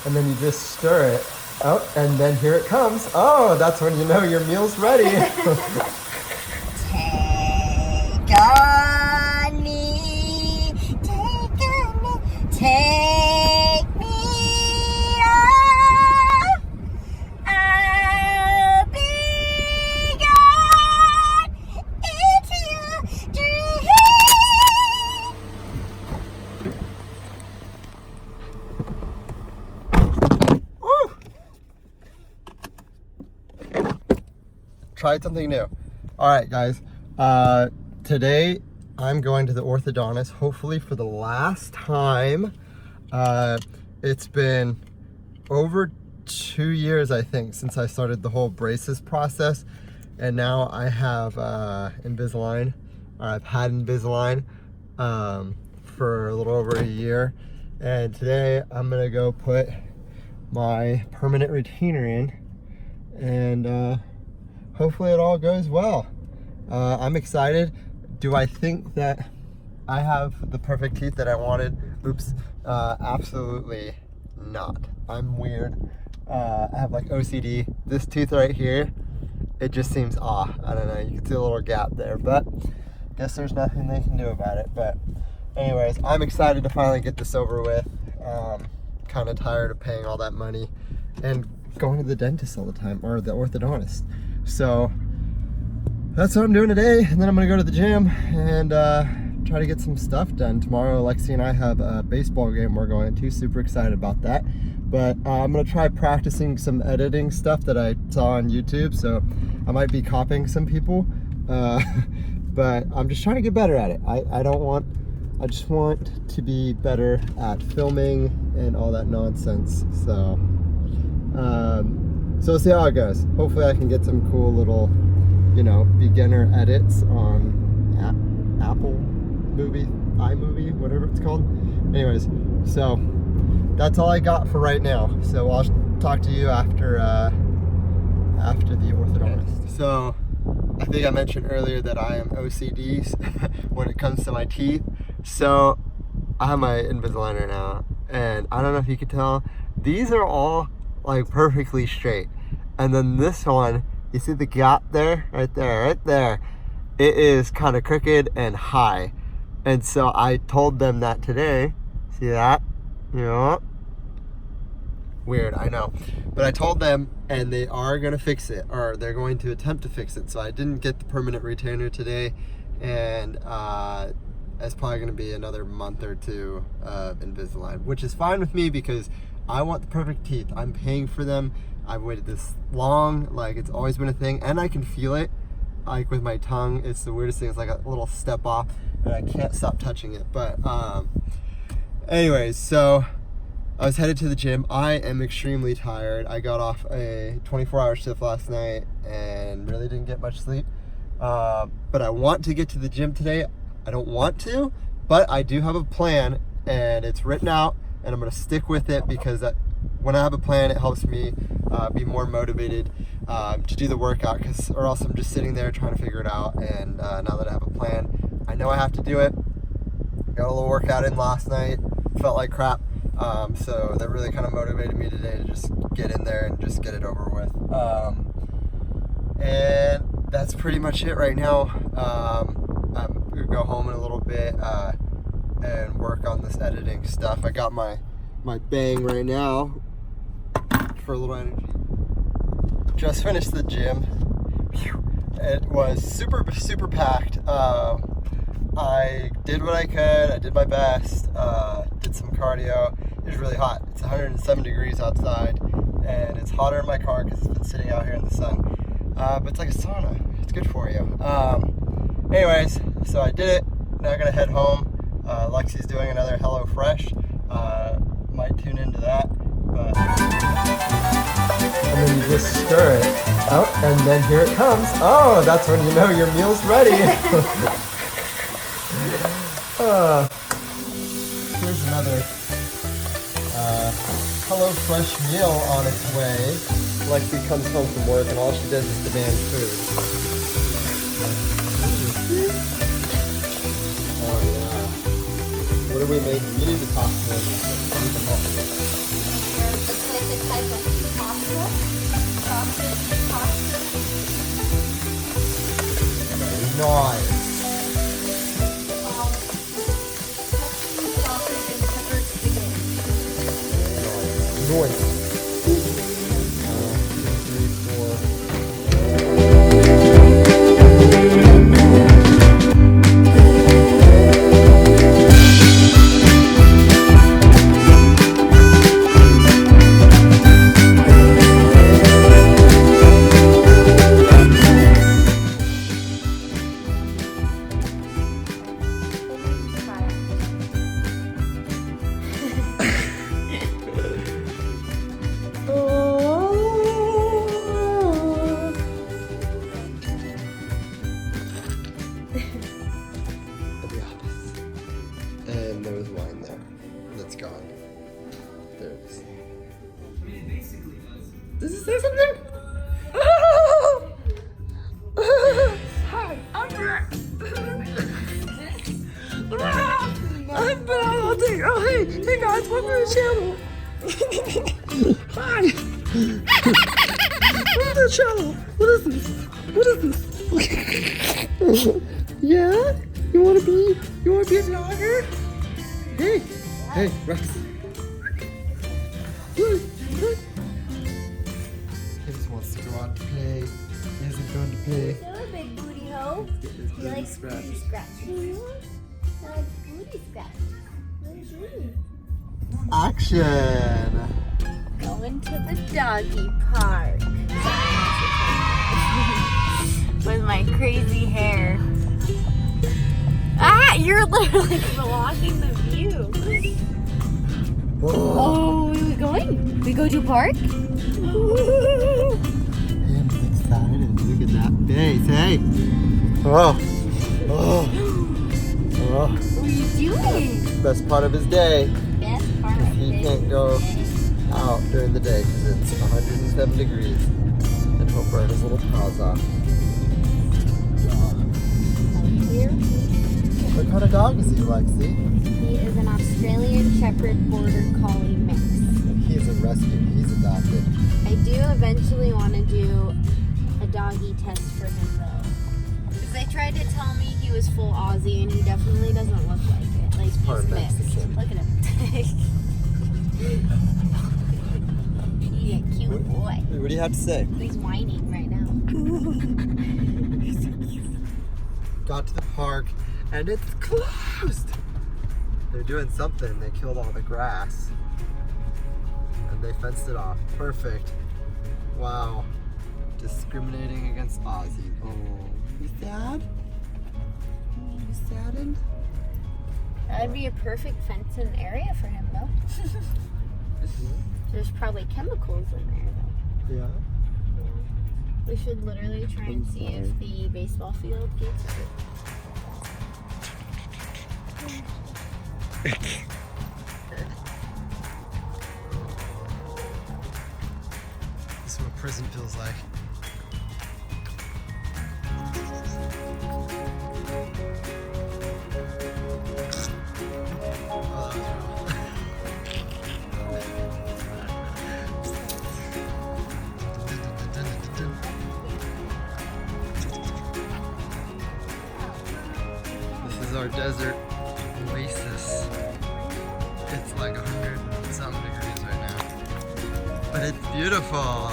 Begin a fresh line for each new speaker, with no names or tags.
and then you just stir it. Oh, and then here it comes. Oh, that's when you know your meal's ready.
Take on me, take me up. I'll be gone into your dream.
Tried something new. All right, guys. Today I'm going to the orthodontist, hopefully for the last time. It's been over 2 years, I think, since I started the whole braces process, and now I have Invisalign. I've had Invisalign for a little over a year, and today I'm gonna go put my permanent retainer in, and hopefully it all goes well. I'm excited. Do I think that I have the perfect teeth that I wanted? Oops, absolutely not. I'm weird. I have like OCD. This tooth right here, it just seems off. I don't know, you can see a little gap there, but guess there's nothing they can do about it. But anyways, I'm excited to finally get this over with. Kind of tired of paying all that money and going to the dentist all the time, or the orthodontist. So that's what I'm doing today, and then I'm gonna go to the gym and try to get some stuff done. Tomorrow, Lexi and I have a baseball game we're going to. Super excited about that. But I'm gonna try practicing some editing stuff that I saw on YouTube, so I might be copying some people. But I'm just trying to get better at it. I just want to be better at filming and all that nonsense. So we'll see how it goes. Hopefully I can get some cool little, beginner edits on Apple iMovie, whatever it's called. Anyways, so that's all I got for right now. So I'll talk to you after the orthodontist. So I think I mentioned earlier that I am OCD when it comes to my teeth. So I have my Invisalign now, and I don't know if you can tell, these are all like perfectly straight, and then this one, you see the gap there, right there, it is kind of crooked and high. And so I told them that today. See that? Weird, I know, but I told them, and they are gonna fix it, or they're going to attempt to fix it. So I didn't get the permanent retainer today, and it's probably gonna be another month or two of Invisalign, which is fine with me because I want the perfect teeth. I'm paying for them. I've waited this long, like it's always been a thing, and I can feel it, like with my tongue. It's the weirdest thing. It's like a little step off, and I can't stop touching it. But anyways, so I was headed to the gym. I am extremely tired. I got off a 24-hour shift last night and really didn't get much sleep. But I want to get to the gym today. I don't want to, but I do have a plan, and it's written out, and I'm gonna stick with it because when I have a plan, it helps me be more motivated to do the workout, or else I'm just sitting there trying to figure it out. And now that I have a plan, I know I have to do it. Got a little workout in last night, felt like crap. So that really kind of motivated me today to just get in there and just get it over with. And that's pretty much it right now. I'm gonna go home in a little bit and work on this editing stuff. I got my bang right now for a little energy. Just finished the gym. It was super packed. I did what I could. I did my best. Did some cardio. It was really hot. It's 107 degrees outside, and it's hotter in my car because it's been sitting out here in the sun. But it's like a sauna. It's good for you. Anyways, so I did it. Now I'm gonna head home. Lexi's doing another Hello Fresh. Might tune into that. But and then you just stir it. Oh, and then here it comes. Oh, that's when you know your meal's ready. Here's another Hello Fresh meal on its way. Lexi comes home from work and all she does is demand food. Oh yeah. What are we making? You need to talk more. Nice. Noise. 3, 4. And there was wine there. That's gone. There it is. Does it say something? Hi, I'm back. I'm back. Oh, hey guys, welcome to the channel. Hi. Welcome to the channel. What is this? Yeah? You wanna be a vlogger? Hey, Rex. He just wants to go out to play. He hasn't gone to play.
So big booty hoe. He likes booty scratches. I like booty scratches.
Action!
Going to the doggy park. With my crazy hair. Ah, you're literally blocking the view.
Whoa.
Oh, where are we going? We go to a park?
Ham's excited. Look at that face, hey! Oh.
What are you doing?
Best part of his day.
Best part of
He
it.
can't go out during the day because it's 107 degrees. And he'll burn his little paws off.
Here.
What kind of dog is he, Lexi?
He is an Australian Shepherd Border Collie mix.
He is a rescue. He's adopted.
I do eventually want to do a doggy test for him though. Because they tried to tell me he was full Aussie and he definitely doesn't look like it. Like he's
part
mixed.
Mexican.
Look at him. He's a cute boy.
What do you have to say?
He's whining right now.
Got to the park and it's closed. They're doing something. They killed all the grass and they fenced it off. Perfect. Wow. Discriminating against Ozzy. Oh, you sad? You saddened?
That'd be a perfect fencing area for him though. There's probably chemicals in there though.
Yeah.
We should literally try and see if the baseball field gets it.
This is what prison feels like. This is our desert oasis. It's like 100 something degrees right now. But it's beautiful.